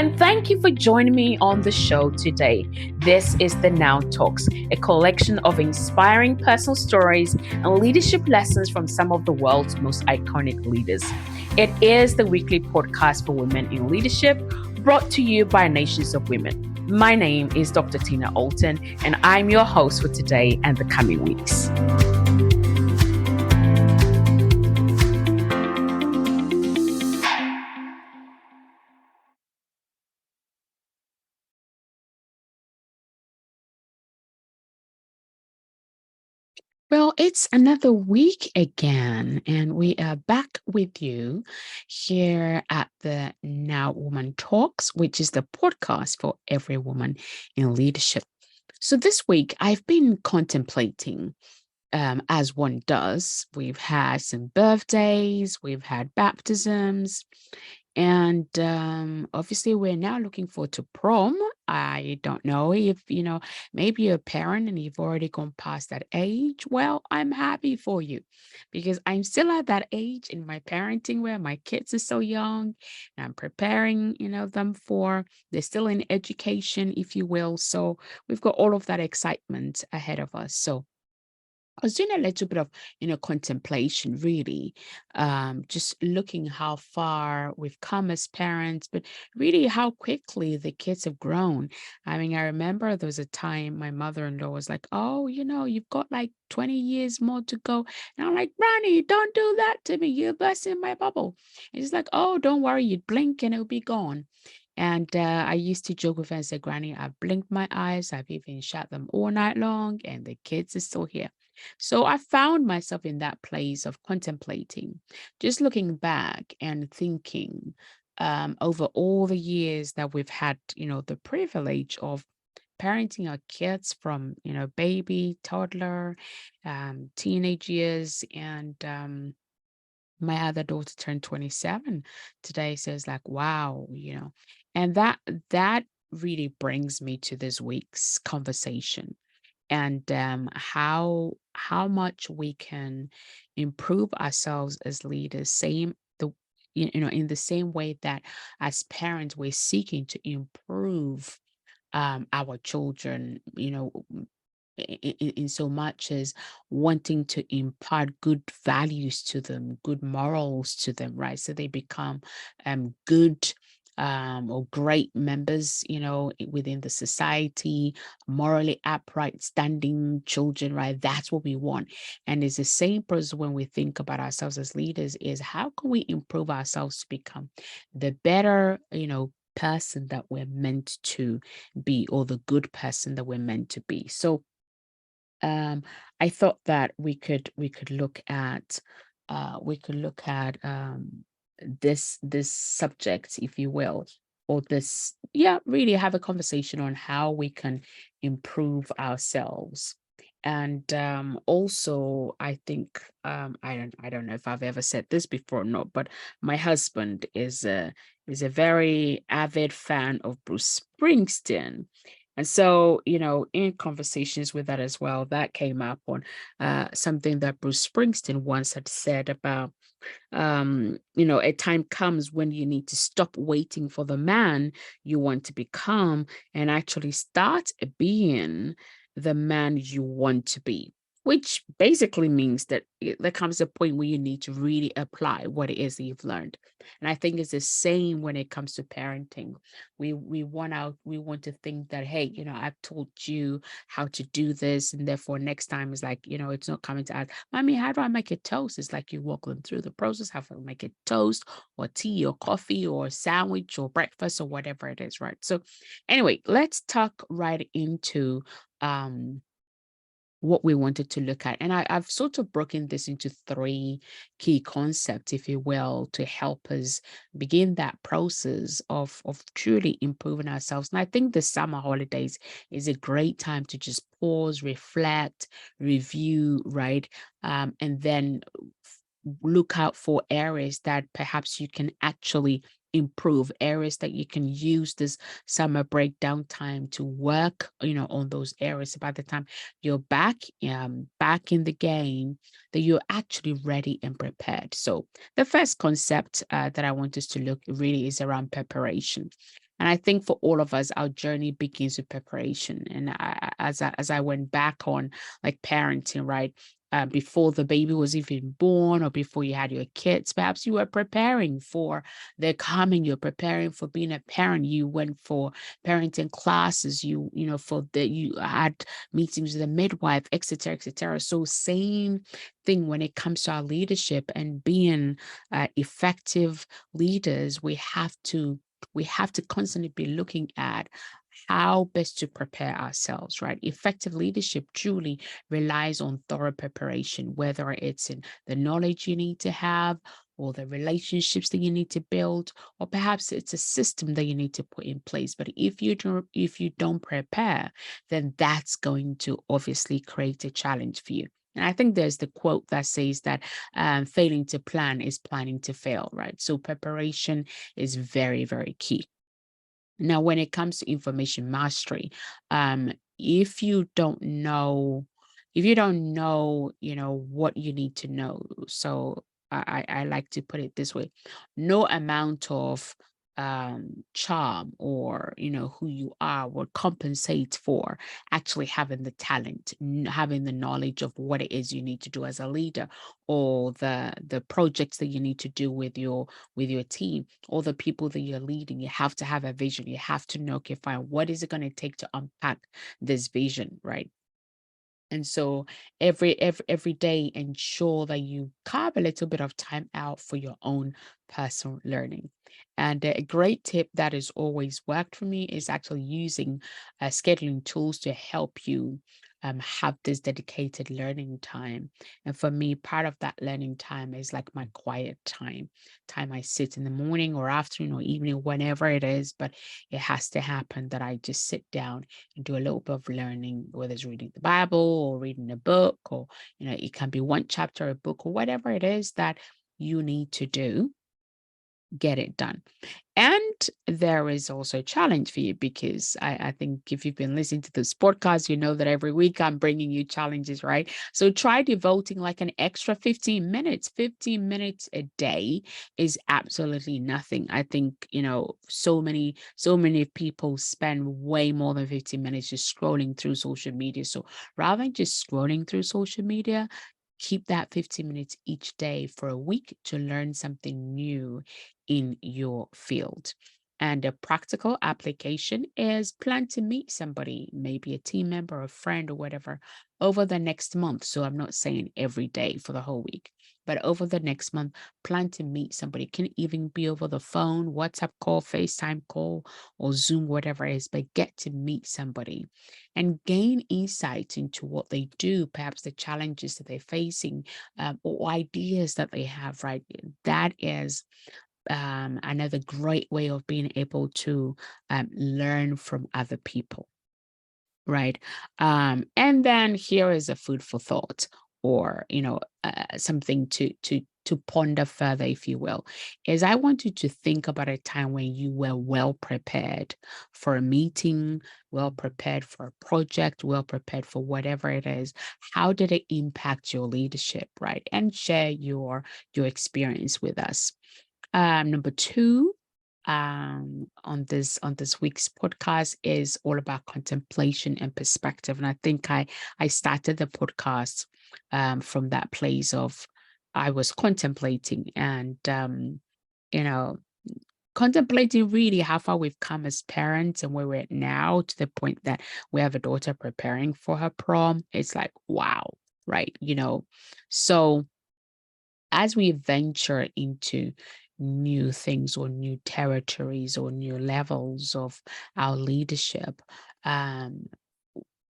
and thank you for joining me on the show today. This is the Now Talks, a collection of inspiring personal stories and leadership lessons from some of the world's most iconic leaders. It is the weekly podcast for women in leadership, brought to you by Nations of Women. My name is Dr. Tina Allton, and I'm your host for today and the coming weeks. Well, it's another week again, and we are back with you here at the Now Woman Talks, which is the podcast for every woman in leadership. So this week, I've been contemplating, as one does. We've had some birthdays, we've had baptisms, and obviously, we're now looking forward to prom. I don't know if, maybe you're a parent and you've already gone past that age. Well, I'm happy for you because I'm still at that age in my parenting where my kids are so young and I'm preparing, them for, they're still in education, if you will. So we've got all of that excitement ahead of us. So I was doing a little bit of, contemplation, really, just looking how far we've come as parents, but really how quickly the kids have grown. I mean, I remember there was a time my mother-in-law was like, "Oh, you've got like 20 years more to go." And I'm like, "Granny, don't do that to me. You're busting my bubble." And she's like, "Oh, don't worry. You'd blink and it'll be gone." And I used to joke with her and say, "Granny, I've blinked my eyes. I've even shut them all night long, and the kids are still here." So I found myself in that place of contemplating, just looking back and thinking over all the years that we've had, the privilege of parenting our kids from, baby, toddler, teenage years, and my other daughter turned 27 today. So it's like, wow, and that really brings me to this week's conversation and how much we can improve ourselves as leaders, same the in the same way that as parents we're seeking to improve our children, in so much as wanting to impart good values to them, good morals to them, right? So they become good or great members, within the society, morally upright, standing children, right? That's what we want. And it's the same process when we think about ourselves as leaders is how can we improve ourselves to become the better, person that we're meant to be, or the good person that we're meant to be. So um, I thought that we could look at this subject, if you will, or this, yeah, really have a conversation on how we can improve ourselves. And also, I think I don't know if I've ever said this before or not, but my husband is a very avid fan of Bruce Springsteen. And so, in conversations with that as well, that came up on something that Bruce Springsteen once had said about, a time comes when you need to stop waiting for the man you want to become and actually start being the man you want to be. Which basically means that there comes a point where you need to really apply what it is that you've learned. And I think it's the same when it comes to parenting. We want to think that, hey, I've told you how to do this, and therefore next time is like, it's not coming to us. Mommy, how do I make a toast? It's like you walk them through the process, how to make a toast or tea or coffee or sandwich or breakfast or whatever it is, right? So anyway, let's talk right into what we wanted to look at. And I've sort of broken this into three key concepts, if you will, to help us begin that process of truly improving ourselves. And I think the summer holidays is a great time to just pause, reflect, review, right? And then look out for areas that perhaps you can actually improve, areas that you can use this summer break downtime to work, on those areas. By the time you're back in the game, that you're actually ready and prepared. So the first concept that I want us to look really is around preparation. And I think for all of us, our journey begins with preparation. And as I went back on like parenting, right? Before the baby was even born or before you had your kids, perhaps you were preparing for their coming. You're preparing for being a parent. You went for parenting classes. You had meetings with a midwife, et cetera, et cetera. So same thing when it comes to our leadership and being effective leaders, we have to constantly be looking at how best to prepare ourselves, right? Effective leadership truly relies on thorough preparation, whether it's in the knowledge you need to have, or the relationships that you need to build, or perhaps it's a system that you need to put in place. But if you don't prepare, then that's going to obviously create a challenge for you. And I think there's the quote that says that failing to plan is planning to fail, right? So preparation is very, very key. Now, when it comes to information mastery, um, if you don't know, if you don't know, what you need to know. So I like to put it this way: no amount of charm or who you are will compensate for actually having the talent, having the knowledge of what it is you need to do as a leader, or the projects that you need to do with your team, or the people that you're leading. You have to have a vision. You have to know, okay, fine, what is it going to take to unpack this vision, right? And so every day, ensure that you carve a little bit of time out for your own personal learning. And a great tip that has always worked for me is actually using scheduling tools to help you have this dedicated learning time. And for me, part of that learning time is like my quiet time I sit in the morning or afternoon or evening, whenever it is, but it has to happen that I just sit down and do a little bit of learning, whether it's reading the Bible or reading a book, or it can be one chapter, a book, or whatever it is that you need to do, get it done. And there is also a challenge for you, because I think if you've been listening to this podcast, you know that every week I'm bringing you challenges, right? So try devoting like an extra 15 minutes. 15 minutes a day is absolutely nothing. I think, so many people spend way more than 15 minutes just scrolling through social media. So rather than just scrolling through social media, keep that 15 minutes each day for a week to learn something new in your field. And a practical application is plan to meet somebody, maybe a team member, a friend, or whatever, over the next month. So I'm not saying every day for the whole week, but over the next month, plan to meet somebody. It can even be over the phone, WhatsApp call, FaceTime call, or Zoom, whatever it is, but get to meet somebody and gain insight into what they do, perhaps the challenges that they're facing, or ideas that they have, right? That is another great way of being able to learn from other people, right? And then here is a food for thought, or something to ponder further, if you will. Is I want you to think about a time when you were well prepared for a meeting, well prepared for a project, well prepared for whatever it is. How did it impact your leadership, right? And share your experience with us. Number two, on this week's podcast is all about contemplation and perspective. And I think I started the podcast from that place of I was contemplating and you know contemplating really how far we've come as parents and where we're at now, to the point that we have a daughter preparing for her prom. It's like, wow, right? So as we venture into new things or new territories or new levels of our leadership, um,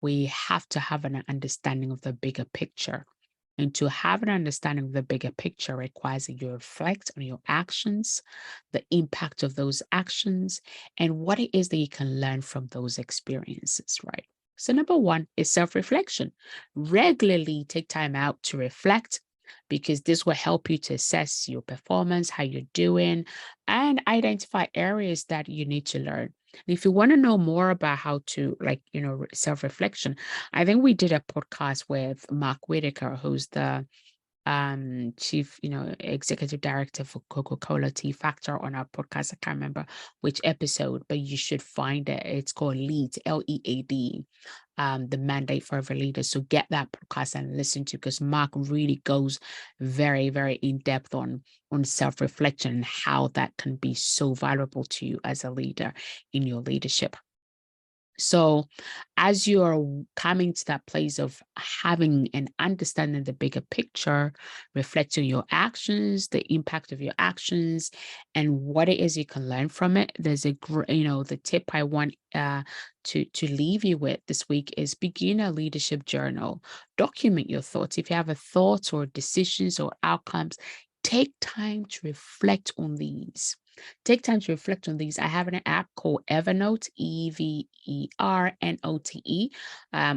we have to have an understanding of the bigger picture. And to have an understanding of the bigger picture requires that you reflect on your actions, the impact of those actions, and what it is that you can learn from those experiences, right? So, number one is self reflection. Regularly take time out to reflect, because this will help you to assess your performance, how you're doing, and identify areas that you need to learn. If you want to know more about how to, like, self reflection, I think we did a podcast with Mark Whitaker, who's the chief, executive director for Coca-Cola Tea Factor on our podcast. I can't remember which episode, but you should find it. It's called Lead, Lead, the mandate for every leader. So get that podcast and listen to, because Mark really goes very, very in depth on self-reflection and how that can be so valuable to you as a leader in your leadership. So, as you are coming to that place of having and understanding the bigger picture, reflecting your actions, the impact of your actions, and what it is you can learn from it, there's the tip I want to leave you with this week is begin a leadership journal. Document your thoughts. If you have a thoughts or decisions or outcomes, take time to reflect on these. Take time to reflect on these. I have an app called Evernote, Evernote,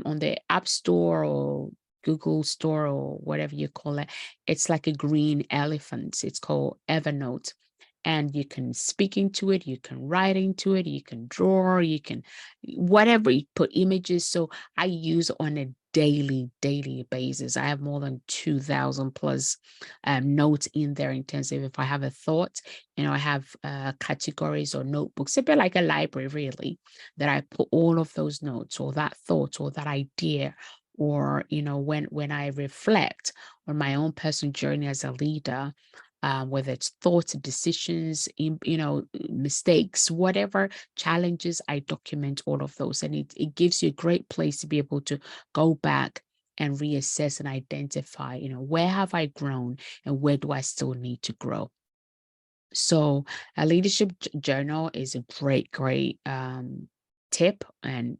on the App Store or Google Store or whatever you call it. It's like a green elephant. It's called Evernote. And you can speak into it, you can write into it, you can draw, you can whatever, you put images. So I use on a daily basis. I have more than 2,000 plus notes in there in terms of if I have a thought, I have categories or notebooks, a bit like a library, really, that I put all of those notes or that thought or that idea. Or, when I reflect on my own personal journey as a leader, whether it's thoughts, decisions, mistakes, whatever challenges, I document all of those. And it gives you a great place to be able to go back and reassess and identify, where have I grown and where do I still need to grow? So a leadership journal is a great tip and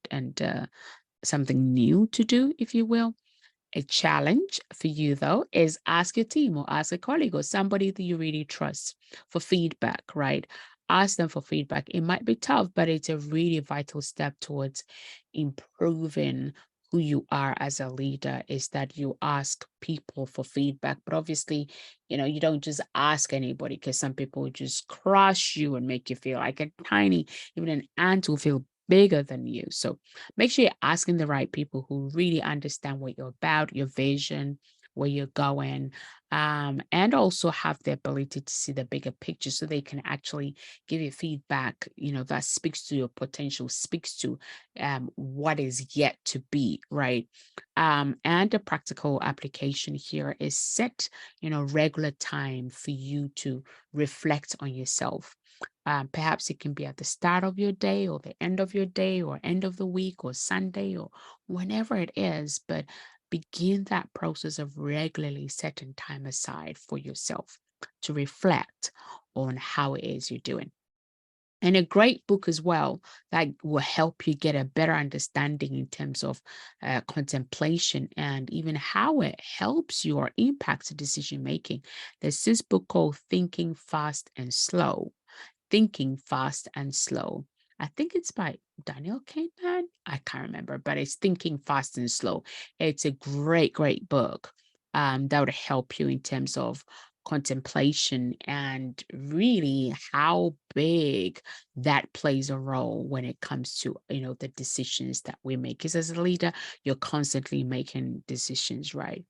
something new to do, if you will. A challenge for you, though, is ask your team or ask a colleague or somebody that you really trust for feedback, right? Ask them for feedback. It might be tough, but it's a really vital step towards improving who you are as a leader, is that you ask people for feedback. But obviously, you don't just ask anybody, because some people just crush you and make you feel like a tiny, even an ant will feel bigger than you. So make sure you're asking the right people who really understand what you're about, your vision, where you're going, and also have the ability to see the bigger picture so they can actually give you feedback, that speaks to your potential, speaks to what is yet to be, right? And the practical application here is set, regular time for you to reflect on yourself. Perhaps it can be at the start of your day or the end of your day or end of the week or Sunday or whenever it is, but begin that process of regularly setting time aside for yourself to reflect on how it is you're doing. And a great book as well that will help you get a better understanding in terms of contemplation and even how it helps you or impacts decision making. There's this book called Thinking Fast and Slow. I think it's by Daniel Kahneman. I can't remember, but it's Thinking Fast and Slow. It's a great book that would help you in terms of contemplation and really how big that plays a role when it comes to the decisions that we make. Because as a leader, you're constantly making decisions, right?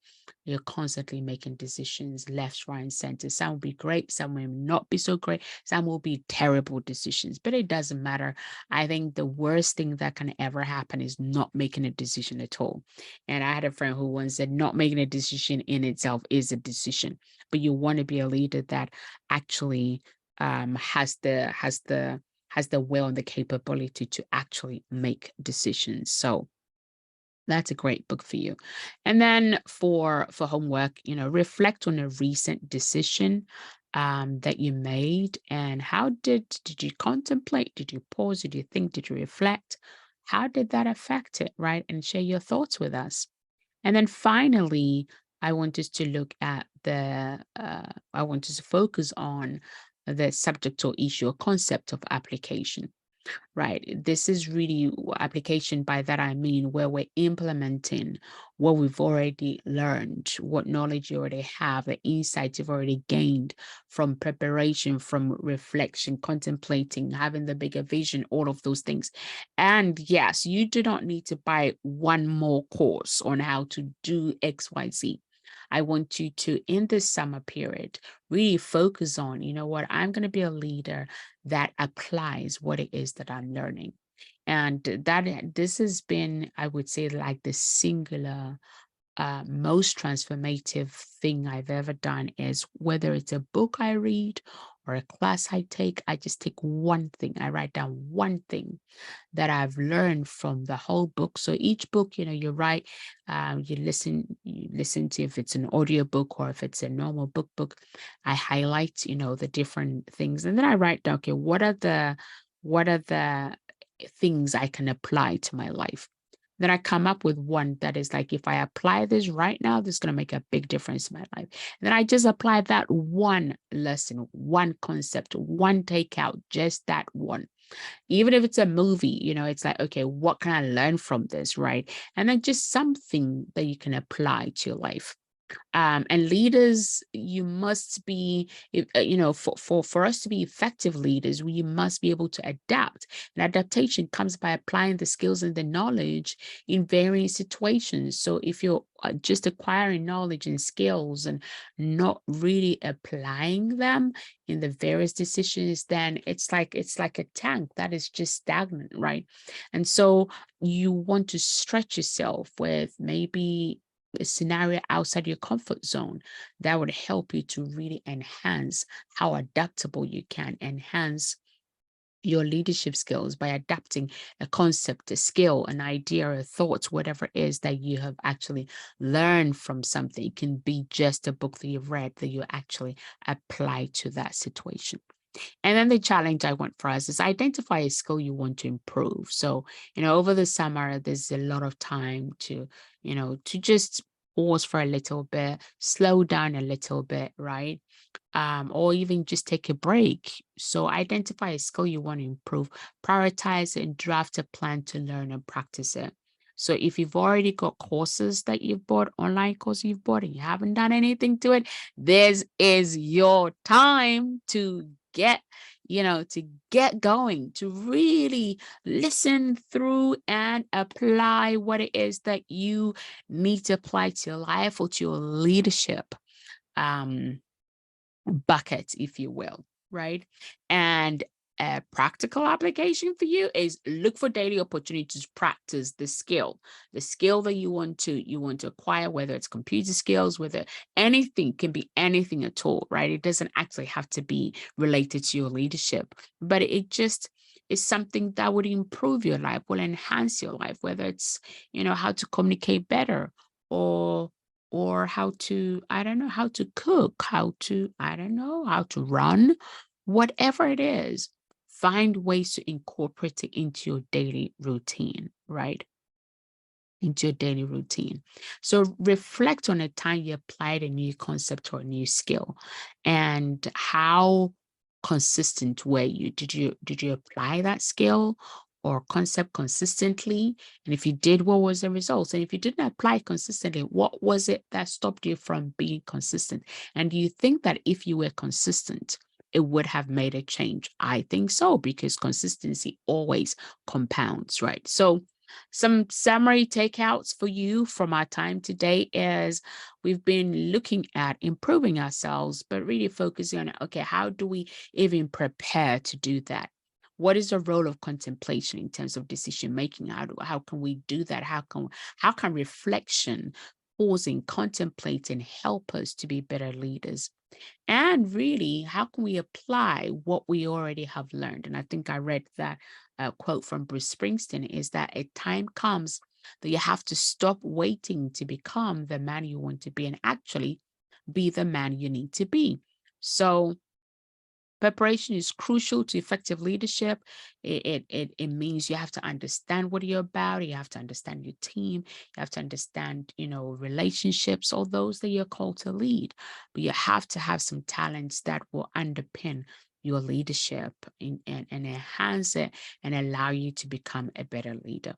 You're constantly making decisions left, right, and center. Some will be great, some will not be so great, some will be terrible decisions, but it doesn't matter. I think the worst thing that can ever happen is not making a decision at all. And I had a friend who once said, not making a decision in itself is a decision, but you want to be a leader that actually has the will and the capability to actually make decisions. So that's a great book for you. And then for homework, reflect on a recent decision that you made, and how did you contemplate? Did you pause? Did you think? Did you reflect? How did that affect it, right? And share your thoughts with us. And then finally, I want us to look at I want us to focus on the subject or issue or concept of application. Right. This is really application. By that, I mean where we're implementing what we've already learned, what knowledge you already have, the insights you've already gained from preparation, from reflection, contemplating, having the bigger vision, all of those things. And yes, you do not need to buy one more course on how to do XYZ. I want you to, in this summer period, really focus on, you know what, I'm going to be a leader that applies what it is that I'm learning. And this has been, I would say, like the singular most transformative thing I've ever done is whether it's a book I read or a class I take, I just take one thing. I write down one thing that I've learned from the whole book. So each book, you write, you listen to if it's an audio book or if it's a normal book. I highlight, the different things, and then I write down, okay, what are the things I can apply to my life. Then I come up with one that is like, if I apply this right now, this is going to make a big difference in my life. And then I just apply that one lesson, one concept, one takeout, just that one. Even if it's a movie, it's like, okay, what can I learn from this, right? And then just something that you can apply to your life. And leaders, you must be, for us to be effective leaders, we must be able to adapt. And adaptation comes by applying the skills and the knowledge in varying situations. So if you're just acquiring knowledge and skills and not really applying them in the various decisions, then it's like a tank that is just stagnant, right? And so you want to stretch yourself with maybe a scenario outside your comfort zone that would help you to really enhance how adaptable you can enhance your leadership skills by adapting a concept, a skill, an idea, a thought, whatever it is that you have actually learned from something. It can be just a book that you've read that you actually apply to that situation. And then the challenge I want for us is identify a skill you want to improve. So, over the summer, there's a lot of time to just pause for a little bit, slow down a little bit, right? Or even just take a break. So identify a skill you want to improve, prioritize it, and draft a plan to learn and practice it. So if you've already got courses that you've bought, online courses you've bought, and you haven't done anything to it, this is your time to get going, to really listen through and apply what it is that you need to apply to your life or to your leadership. Um, bucket, if you will, right? And a practical application for you is look for daily opportunities to practice the skill that you want to acquire, whether it's computer skills, whether anything can be anything at all, right? It doesn't actually have to be related to your leadership, but it just is something that would improve your life, will enhance your life, whether it's how to communicate better or how to, I don't know, how to cook, how to, I don't know, how to run, whatever it is, find ways to incorporate it into your daily routine, right? Into your daily routine. So reflect on a time you applied a new concept or a new skill and how consistent were you? Did you apply that skill or concept consistently? And if you did, what was the results? And if you didn't apply it consistently, what was it that stopped you from being consistent? And do you think that if you were consistent, it would have made a change? I think so, because consistency always compounds, right? So some summary takeouts for you from our time today is we've been looking at improving ourselves, but really focusing on, okay, how do we even prepare to do that? What is the role of contemplation in terms of decision making? How can we do that? How can reflection, pausing, contemplating help us to be better leaders? And really, how can we apply what we already have learned? And I think I read that quote from Bruce Springsteen is that a time comes that you have to stop waiting to become the man you want to be and actually be the man you need to be. So, preparation is crucial to effective leadership. It means you have to understand what you're about. You have to understand your team. You have to understand, relationships, all those that you're called to lead. But you have to have some talents that will underpin your leadership and enhance it and allow you to become a better leader.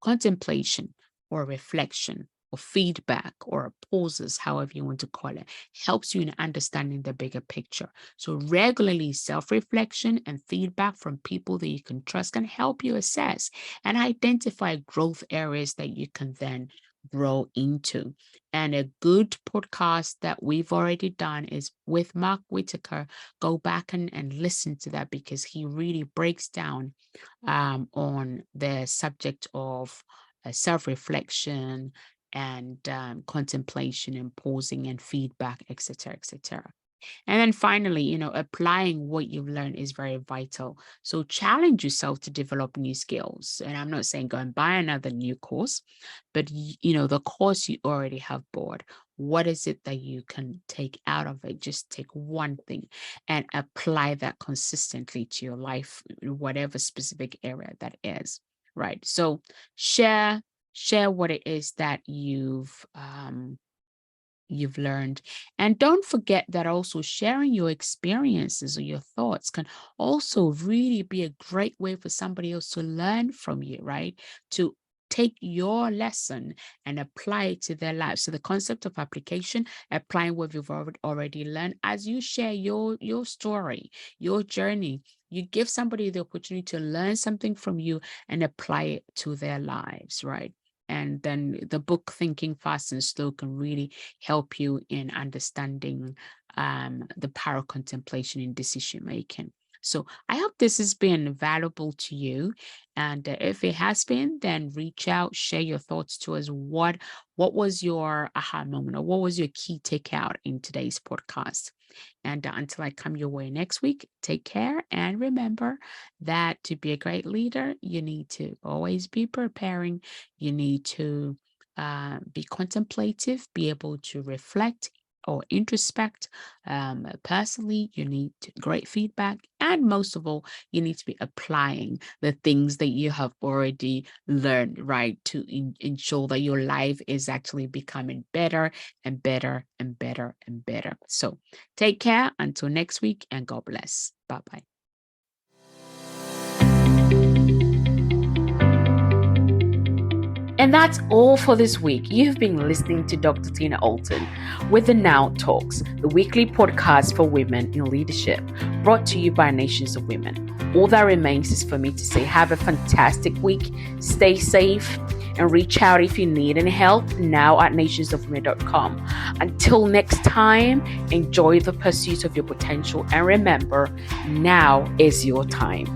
Contemplation or reflection or feedback or pauses, however you want to call it, helps you in understanding the bigger picture. So, regularly self reflection and feedback from people that you can trust can help you assess and identify growth areas that you can then grow into. And a good podcast that we've already done is with Mark Whitaker. Go back and listen to that, because he really breaks down on the subject of self-reflection and contemplation and pausing and feedback, etc., etc. And then finally, applying what you've learned is very vital. So challenge yourself to develop new skills. And I'm not saying go and buy another new course, but the course you already have bought, what is it that you can take out of it? Just take one thing and apply that consistently to your life, in whatever specific area that is. Right. So share what it is that you've learned. And don't forget that also sharing your experiences or your thoughts can also really be a great way for somebody else to learn from you, right? To take your lesson and apply it to their lives. So the concept of application, applying what you've already learned, as you share your story, your journey, you give somebody the opportunity to learn something from you and apply it to their lives, right? And then the book Thinking Fast and Slow can really help you in understanding the power of contemplation in decision making. So I hope this has been valuable to you. And if it has been, then reach out, share your thoughts to us. What was your aha moment, or what was your key takeout in today's podcast? And until I come your way next week, take care. And remember that to be a great leader, you need to always be preparing. You need to be contemplative, be able to reflect or introspect. Personally, you need great feedback. And most of all, you need to be applying the things that you have already learned, right? To ensure that your life is actually becoming better and better and better and better. So take care until next week, and God bless. Bye bye. And that's all for this week. You've been listening to Dr. Tina Allton with the Now Talks, the weekly podcast for women in leadership, brought to you by Nations of Women. All that remains is for me to say have a fantastic week, stay safe, and reach out if you need any help now at nationsofwomen.com. Until next time, enjoy the pursuit of your potential, and remember, now is your time.